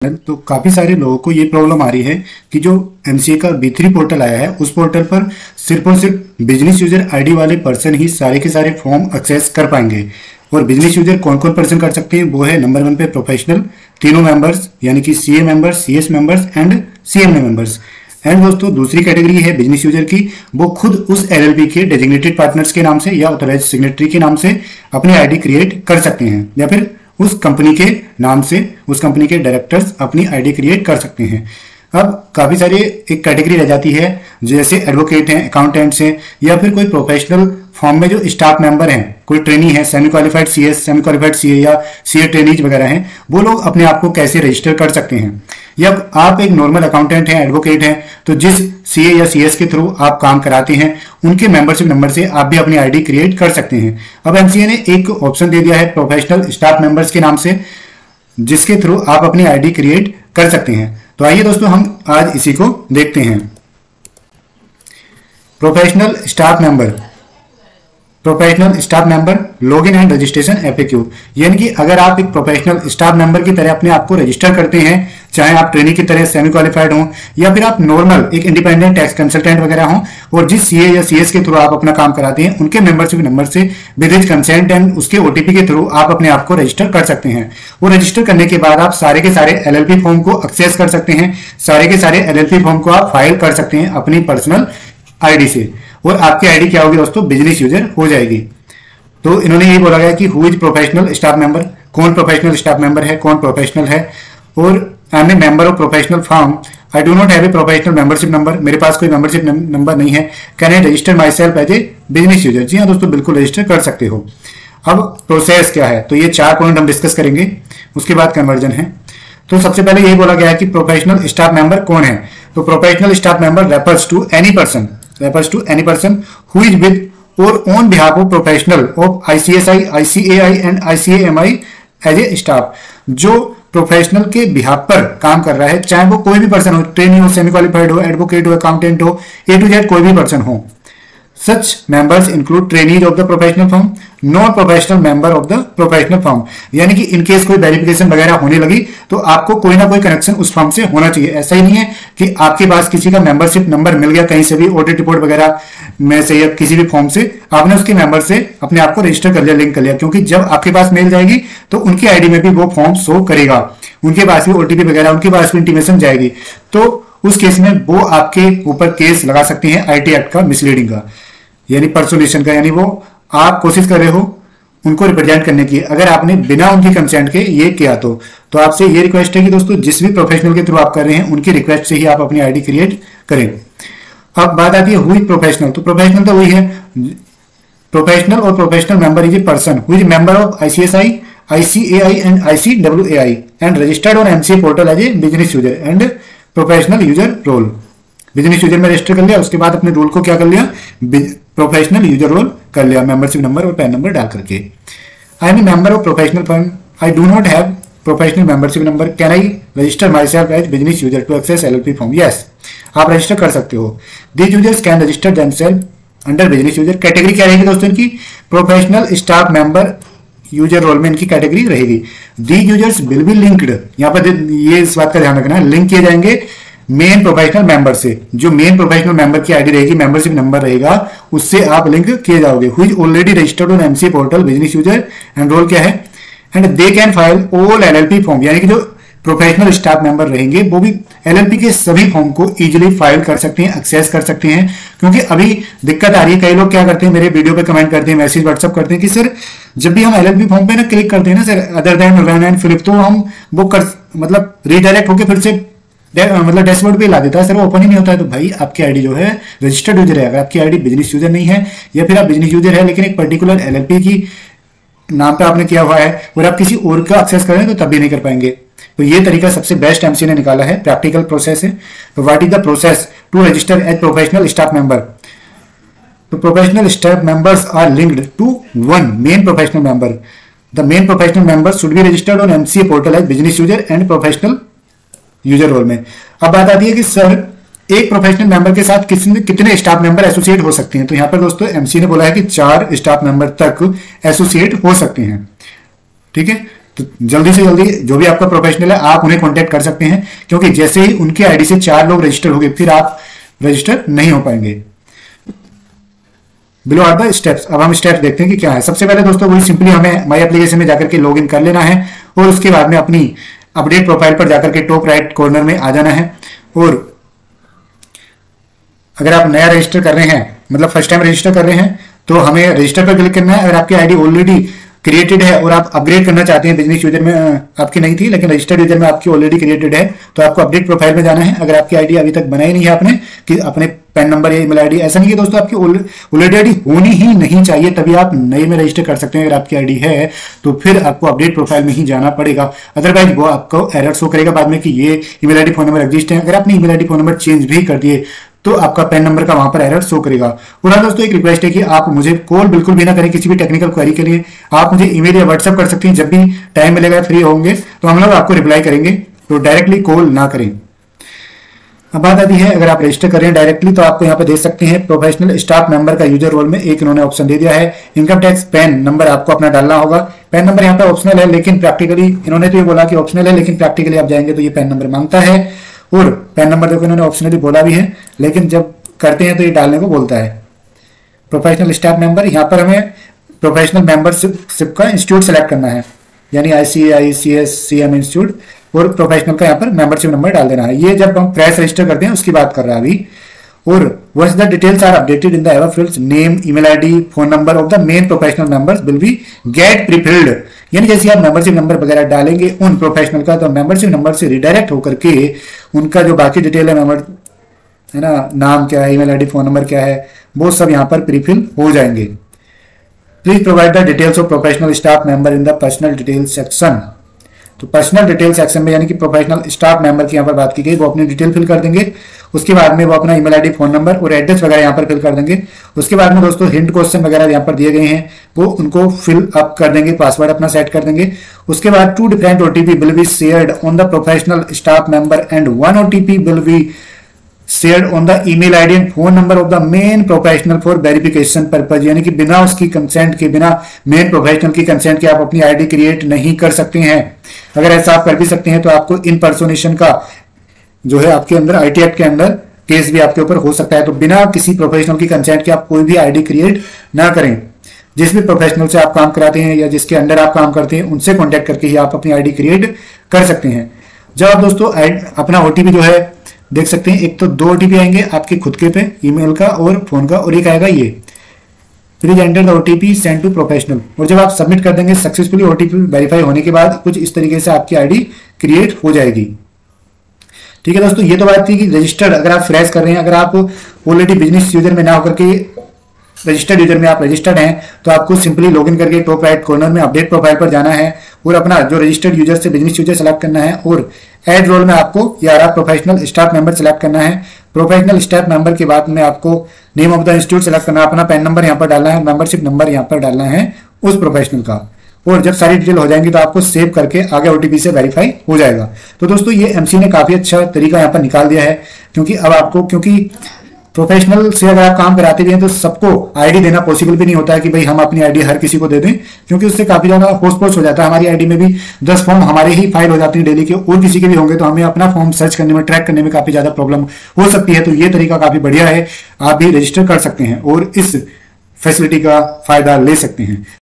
तो काफी सारे लोगों को ये प्रॉब्लम आ रही है कि जो एमसीए का B3 पोर्टल आया है उस पोर्टल पर सिर्फ और सिर्फ बिजनेस यूजर आईडी वाले पर्सन ही सारे के सारे फॉर्म एक्सेस कर पाएंगे। और बिजनेस यूजर कौन कौन पर्सन कर सकते हैं वो है नंबर 1 पे प्रोफेशनल तीनों मेंबर्स यानी कि CA members, CS members and CMA members. And दोस्तों दूसरी कैटेगरी है बिजनेस यूजर की, वो खुद उस एलएलपी के डेजिग्नेटेड पार्टनर्स के नाम से या ऑथराइज्ड सिग्नेटरी के नाम से अपनी आईडी क्रिएट कर सकते हैं या फिर उस कंपनी के नाम से उस कंपनी के डायरेक्टर्स अपनी आईडी क्रिएट कर सकते हैं। अब काफी सारे एक कैटेगरी रह जाती है जैसे एडवोकेट हैं, अकाउंटेंट्स हैं या फिर कोई प्रोफेशनल फॉर्म में जो स्टाफ मेंबर हैं, कोई ट्रेनी है, semi qualified CS, semi qualified CA या सीए ट्रेनीज वगैरह हैं, वो लोग अपने आप को कैसे रजिस्टर कर सकते हैं। या आप एक नॉर्मल अकाउंटेंट हैं, एडवोकेट हैं, तो जिस सीए या सीएस के थ्रू आप काम कराते हैं उनके मेंबरशिप नंबर से आप भी अपनी आईडी क्रिएट कर सकते हैं। अब एमसीए ने एक ऑप्शन दे दिया है प्रोफेशनल स्टाफ मेंबर्स के नाम से, जिसके थ्रू आप अपनी आईडी क्रिएट कर सकते हैं। तो आइए दोस्तों हम आज इसी को देखते हैं। Professional staff member login and registration FAQ, यानी कि अगर आप एक प्रोफेशनल स्टाफ मेंबर की तरह अपने आप को रजिस्टर करते हैं, चाहे आप ट्रेनी की तरह सेमी क्वालिफाइड हो या फिर आप नॉर्मल एक इंडिपेंडेंट टैक्स कंसल्टेंट वगैरह हो, और जिस सीए या सीएस के थ्रू आप अपना काम कराते हैं उनके मेंबरशिप नंबर से विद हिज कंसेंट एंड उसके ओटीपी के थ्रू आप अपने आप को रजिस्टर कर सकते हैं। वो रजिस्टर करने के बाद आप सारे के सारे एलएलपी फॉर्म को एक्सेस कर सकते हैं, सारे के सारे एलएलपी फॉर्म को आप फाइल कर सकते हैं अपनी पर्सनल आईडी से, और आपकी आईडी क्या होगी दोस्तों, बिजनेस यूजर हो जाएगी। तो इन्होंने ये बोला गया कि who is professional staff member, कौन प्रोफेशनल स्टाफ मेंबर है, कौन प्रोफेशनल है। और I am a member of professional firm, I do not have a professional membership number, मेरे पास कोई मेंबरशिप नंबर नहीं है। Can I register myself as a business user? जी हाँ दोस्तों, बिल्कुल रजिस्टर कर सकते हो। अब प्रोसेस क्या है, तो ये 4 पॉइंट हम डिस्कस करेंगे, उसके बाद कन्वर्जन है। तो सबसे पहले यही बोला गया है कि प्रोफेशनल स्टाफ मेंबर कौन है। तो professional staff member refers to any person who is with or on behalf of professional of ICSI, ICAI and ICAMI as a staff, जो प्रोफेशनल के बिहाफ पर काम कर रहा है, चाहे वो कोई भी पर्सन हो, ट्रेनी हो, सेमी क्वालिफाइड हो, एडवोकेट हो, अकाउंटेंट हो, A to Z कोई भी पर्सन हो। Such members include trainees of the professional firm, non-professional member of the professional firm, यानी कि इन केस कोई वेरिफिकेशन वगैरह होने लगी तो आपको कोई ना कोई कनेक्शन उस फर्म से होना चाहिए। ऐसा ही नहीं है कि आपके पास किसी का मेंबरशिप नंबर मिल गया कहीं से भी, ऑडिट रिपोर्ट वगैरह में से या किसी भी फॉर्म से, आपने उसके मेंबर से अपने आप को रजिस्टर कर लिया, लिंक कर लिया, क्योंकि जब आपके पास मेल जाएगी तो उनकी आईडी में भी वो फॉर्म शो करेगा, उनके पास भी ओटीपी वगैरह, उनके पास भी इंटीमेशन जाएगी। तो उस केस में वो आपके ऊपर केस लगा सकते हैं आईटी एक्ट का, मिसलीडिंग का, यानी पर्सोनेशन का, यानी वो आप कोशिश कर रहे हो उनको रिप्रेजेंट करने की, अगर आपने बिना उनकी कंसेंट के ये किया तो आपसे ये रिक्वेस्ट है कि दोस्तों जिस भी प्रोफेशनल के थ्रू आप कर रहे हैं उनकी रिक्वेस्ट से ही आप अपनी आईडी क्रिएट करें। अब बात आती है हु इज प्रोफेशनल। तो प्रोफेशनल तो वही है, प्रोफेशनल और professional member is a person who is member of ICSI, ICAI and ICAAI and registered on MCA portal as a business user and professional user role. Business user में register कर लिया, उसके बाद अपने रोल को क्या कर लिया, प्रोफेशनल यूजर रोल कर लिया, मेंबरशिप नंबर और पैन नंबर डाल करके। I am a member of professional firm, I do not have professional membership number, can I register myself as business user to access LLP form? Yes, आप register कर सकते हो। These users can register themselves under business user. Category क्या रहेगी दोस्तों इनकी, professional staff member user role में इनकी कैटेगरी रहेगी। These users will be linked, यहाँ पर ये इस बात का ध्यान रखना है, लिंक किए जाएंगे मेन प्रोफेशनल मेंबर से। जो मेन प्रोफेशनल मेंबर की आईडी रहेगी, मेंबरशिप नंबर रहेगा, उससे आप लिंक किए जाओगे। Who is already registered on MCA portal business user and role क्या है, and they can file all LLP form, यानी कि जो प्रोफेशनल स्टाफ मेंबर रहेंगे वो भी एलएलपी के सभी फॉर्म को इजीली फाइल कर सकते हैं, एक्सेस कर सकते हैं। क्योंकि अभी दिक्कत आ रही है, कई लोग क्या करते हैं, मेरे वीडियो पे कमेंट करते हैं, मैसेज व्हाट्सअप करते हैं कि सर जब भी हम एलएलपी फॉर्म पे ना क्लिक करते हैं ना sir, other than run and Philip, तो हम वो कर मतलब रीडायरेक्ट होकर फिर से मतलब डैशबोर्ड पे ला देता है सर, वो ओपन ही नहीं होता है। तो भाई आपकी आईडी जो है रजिस्टर्ड यूजर है, अगर आपकी आईडी बिजनेस यूजर नहीं है या फिर आप बिजनेस यूजर है लेकिन एक पर्टिकुलर एलएलपी की नाम पे आपने किया हुआ है और आप किसी और का एक्सेस करें तो तब भी नहीं कर पाएंगे। तो ये तरीका सबसे बेस्ट एमसीए ने निकाला है, प्रैक्टिकल प्रोसेस है। तो what is the process to register as professional staff member? तो professional staff members are linked to one main professional member. The main professional member should be registered on MCA portal as business user and professional user role में। अब बात आती है कि sir एक professional member के साथ कितने स्टाफ मेंबर एसोसिएट हो सकते हैं। तो यहाँ पर दोस्तों एमसी ने बोला है कि 4 स्टाफ मेंबर तक एसोसिएट हो सकते हैं। ठीक है, तो जल्दी से जल्दी जो भी आपका प्रोफेशनल है आप उन्हें कॉन्टेक्ट कर सकते हैं, क्योंकि जैसे ही उनके आईडी से 4 लोग रजिस्टर हो गए फिर आप रजिस्टर नहीं हो पाएंगे। Below are the steps. अब हम स्टेप्स देखते हैं कि क्या है। सबसे पहले दोस्तों वही सिंपली हमें माई एप्लीकेशन में जाकर के लॉगिन कर लेना है और उसके बाद में अपनी अपडेट प्रोफाइल पर जाकर के टॉप राइट कॉर्नर में आ जाना है। और अगर आप नया रजिस्टर कर रहे हैं, मतलब फर्स्ट टाइम रजिस्टर कर रहे हैं, तो हमें रजिस्टर पर क्लिक करना है। अगर आपकी आईडी ऑलरेडी क्रिएटेड है और आप अपग्रेड करना चाहते हैं, बिजनेस यूजर में आपकी नहीं थी लेकिन रजिस्टर्ड यूजर में आपकी ऑलरेडी क्रिएटेड है, तो आपको अपडेट प्रोफाइल में जाना है। अगर आपकी आईडी अभी तक बनाई नहीं है आपने कि अपने पैन नंबर या ईमेल आईडी, ऐसा नहीं है दोस्तों, आपकी ऑलरेडी आईडी होनी ही नहीं चाहिए, तभी आप नए में रजिस्टर कर सकते हैं। अगर आपकी आईडी है तो फिर आपको अपडेट प्रोफाइल में ही जाना पड़ेगा, अदरवाइज वो आपको एरर शो करेगा बाद में कि ये email ID phone number exist है। अगर आपने email ID phone number change भी कर दिए तो आपका पैन नंबर का वहां पर एरर शो करेगा। और हाँ दोस्तों, एक रिक्वेस्ट है कि आप मुझे कॉल बिल्कुल भी ना करें किसी भी टेक्निकल क्वेरी के लिए। आप मुझे ईमेल या व्हाट्सएप कर सकते हैं, जब भी टाइम मिलेगा फ्री होंगे तो हम लोग आपको रिप्लाई करेंगे, तो डायरेक्टली कॉल ना करें। अब बात आती है, अगर आप रजिस्टर करें डायरेक्टली तो आपको यहाँ पे देख सकते हैं प्रोफेशनल स्टाफ मेंबर का यूजर रोल में एक इन्होंने ऑप्शन दे दिया है, इनकम टैक्स पैन नंबर आपको अपना डालना होगा। पैन नंबर यहाँ पे ऑप्शनल है, लेकिन प्रैक्टिकली इन्होंने तो ये बोला कि ऑप्शनल है, लेकिन प्रैक्टिकली आप जाएंगे तो ये पैन नंबर मांगता है। और पैन नंबर देखो इन्होंने ऑप्शनली बोला भी है, लेकिन जब करते हैं तो ये डालने को बोलता है। प्रोफेशनल स्टाफ मेंबर, यहाँ पर हमें प्रोफेशनल मेंबरशिप का इंस्टीट्यूट सेलेक्ट करना है, यानी ICAICS-CM इंस्टीट्यूट, और प्रोफेशनल का यहाँ पर मेंबरशिप नंबर डाल देना है। ये जब हम फ्रेश रजिस्टर करते हैं उसकी बात कर रहा है अभी। और once the details are updated in the ever fields, name, email ID, phone number of the main professional members will be get prefilled, यानी जैसे आप मेंबरशिप नंबर वगैरह डालेंगे उन प्रोफेशनल का, तो मेंबरशिप नंबर से रिडायरेक्ट होकर के उनका जो बाकी डिटेल है, मेंबर है ना, नाम क्या है, ईमेल आईडी, फोन नंबर क्या है, वो सब यहाँ पर प्रीफिल हो जाएंगे। Please provide the details of professional staff member in the personal detail section. तो पर्सनल डिटेल सेक्शन में यानी कि प्रोफेशनल स्टाफ मेंबर की यहाँ पर बात की गई, वो अपनी डिटेल फिल कर देंगे। उसके बाद में वो अपना ईमेल आईडी, फोन नंबर और एड्रेस वगैरह यहाँ पर फिल कर देंगे। उसके बाद में दोस्तों हिंट क्वेश्चन वगैरह यहाँ पर दिए गए हैं, वो उनको फिल अप कर देंगे, पासवर्ड अपना सेट कर देंगे। उसके बाद 2 different OTP will be shared on the professional staff member and 1 OTP will be shared on the email ID and phone number of the main professional for verification purpose, यानी कि बिना उसकी consent के, बिना मेन प्रोफेशनल की consent के आप अपनी आईडी क्रिएट नहीं कर सकते हैं। अगर ऐसा आप कर भी सकते हैं तो आपको इनपर्सोनेशन का जो है आपके अंदर IT एक्ट के अंदर केस भी आपके ऊपर हो सकता है। तो बिना किसी प्रोफेशनल की कंसेंट के आप कोई भी आईडी क्रिएट ना करें। जिस भी प्रोफेशनल से आप काम कराते हैं या जिसके अंडर आप काम करते हैं उनसे कॉन्टेक्ट करके ही आप अपनी आईडी क्रिएट कर सकते हैं। जब आप दोस्तों अपना OTP जो है देख सकते हैं, एक तो 2 OTP आएंगे आपके खुद के पे, ईमेल का और फोन का, और एक आएगा ये please enter the OTP send to professional. और जब आप सबमिट कर देंगे सक्सेसफुली OTP वेरीफाई होने के बाद कुछ इस तरीके से आपकी आईडी क्रिएट हो जाएगी। ठीक है दोस्तों, ये तो बात थी कि रजिस्टर्ड अगर आप फ्रेश कर रहे हैं, अगर आप ऑलरेडी बिजनेस यूजर में ना होकर के रजिस्टर्ड यूजर में आप रजिस्टर्ड हैं, तो आपको सिंपली लॉगिन करके टॉप राइट कॉर्नर में अपडेट प्रोफाइल पर जाना है और अपना जो रजिस्टर्ड यूजर से बिजनेस यूजर सेलेक्ट करना है और एड रोल में आपको या आप प्रोफेशनल स्टाफ मेंबर सेलेक्ट करना है। प्रोफेशनल स्टाफ मेंबर के बाद में आपको name of the institute select करना है, अपना पैन नंबर यहाँ पर डालना है, मेंबरशिप नंबर यहाँ पर डालना है उस प्रोफेशनल का, और जब सारी डिटेल हो जाएंगी तो आपको सेव करके आगे OTP से वेरीफाई हो जाएगा। तो दोस्तों ये MC ने काफी अच्छा तरीका यहाँ पर निकाल दिया है, क्योंकि अब आपको, क्योंकि प्रोफेशनल से अगर आप काम कराते भी हैं तो सबको आईडी देना पॉसिबल भी नहीं होता है कि भाई हम अपनी आईडी हर किसी को दे दें, क्योंकि उससे काफी ज्यादा होस्पोस हो जाता है। हमारी आईडी में भी 10 फॉर्म हमारे ही फाइल हो जाते हैं डेली के, और किसी के भी होंगे तो हमें अपना फॉर्म सर्च करने में, ट्रैक करने में काफी ज्यादा प्रॉब्लम हो सकती है। तो ये तरीका काफी बढ़िया है, आप भी रजिस्टर कर सकते हैं और इस फैसिलिटी का फायदा ले सकते हैं।